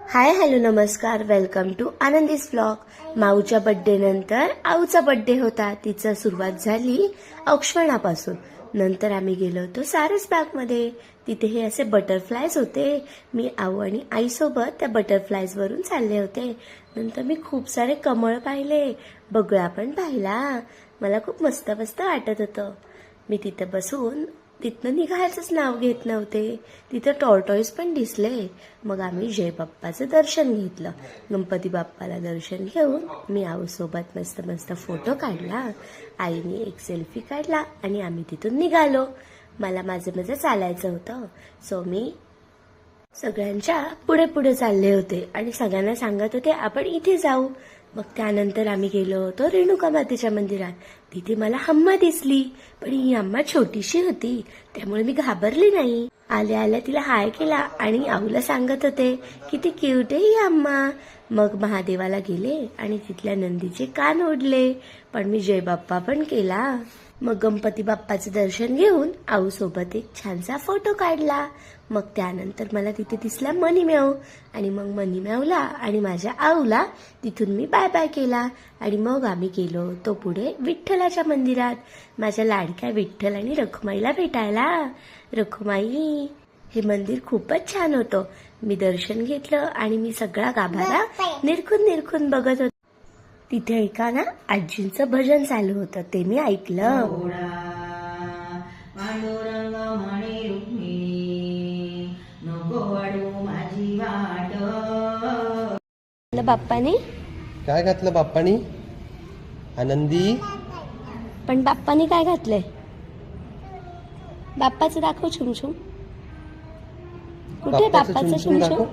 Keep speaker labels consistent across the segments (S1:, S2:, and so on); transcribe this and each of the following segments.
S1: Hi hello नमस्कार, welcome to आनंदीस vlog. माऊच्या birthday नंतर आऊचा birthday होता. तिचं सुरुवात झाली औक्षणापासून. नंतर आम्ही गेलो होतो सारसबागमध्ये. तिथे हे असे बटरफ्लायज होते. मी आऊ आणि आईसोबत त्या बटरफ्लायज वरून चालले होते. नंतर मी खूप सारे कमळ पाहिले, बगळा पण पाहिला. मला खूप मस्त मस्त वाटत होतं. मी तिथे बसून तिथनं निघायचंच नाव घेत नव्हते. तिथं टॉर्टॉईस पण दिसले. मग आम्ही जय बाप्पाचं दर्शन घेतलं. गणपती बाप्पाला दर्शन घेऊन मी आऊसोबत मस्त मस्त फोटो काढला. आईने एक सेल्फी काढला आणि आम्ही तिथून निघालो. मला माझं चालायचं होतं. सो मी सगळ्यांच्या पुढे पुढे चालले होते आणि सगळ्यांना सांगत होते आपण इथे जाऊ. मग त्यानंतर आम्ही गेलो होतो रेणुका मातेच्या मंदिरात. तिथे मला अम्मा दिसली, पण ही अम्मा छोटीशी होती, त्यामुळे मी घाबरली नाही. आल्या आल्या तिला हाय केला आणि आऊला सांगत होते किती क्यूट आहे ही अम्मा. मग महादेवाला गेले आणि तिथल्या नंदीचे कान ओढले, पण मी जय बाप्पा पण केला. मग गणपती बाप्पाचं दर्शन घेऊन आऊ सोबत एक छानसा फोटो काढला. मग त्यानंतर मला तिथे दिसला मनीमॅव आणि मग मनीमॅवला आणि माझ्या आऊला तिथून मी बाय बाय केला. आणि मग आम्ही गेलो तो पुढे विठ्ठलाच्या मंदिरात, माझ्या लाडक्या विठ्ठल आणि रखुमाईला भेटायला. रखुमाई, हे मंदिर खूपच छान होतं. मी दर्शन घेतलं आणि मी सगळा गाभारा निरखून बघत होते. तिथे एका ना आजींचं भजन चालू होतं, ते मी ऐकलं.
S2: पांडुरंग म्हणे रुक्मिणी, नको वाढू माझी वाट.
S1: बाप्पाने
S3: काय घातलं बाप्पानी? आनंदी.
S1: पण बाप्पाने काय घातलंय? बाप्पाचं दाखव छुमछुम. कुठे बाप्पाचं छुमछुम?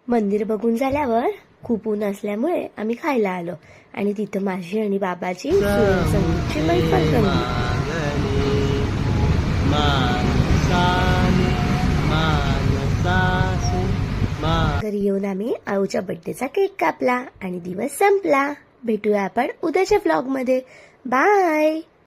S1: मंदिर बघून झाल्यावर खूप ऊन असल्यामुळे आम्ही खायला आलो आणि तिथं माझी आणि बाबाची संगीतची मैफल रंगली. घरी येऊन आम्ही आऊच्या बर्थडेचा केक कापला आणि दिवस संपला. भेटूया आपण उद्याच्या व्लॉग मध्ये. बाय.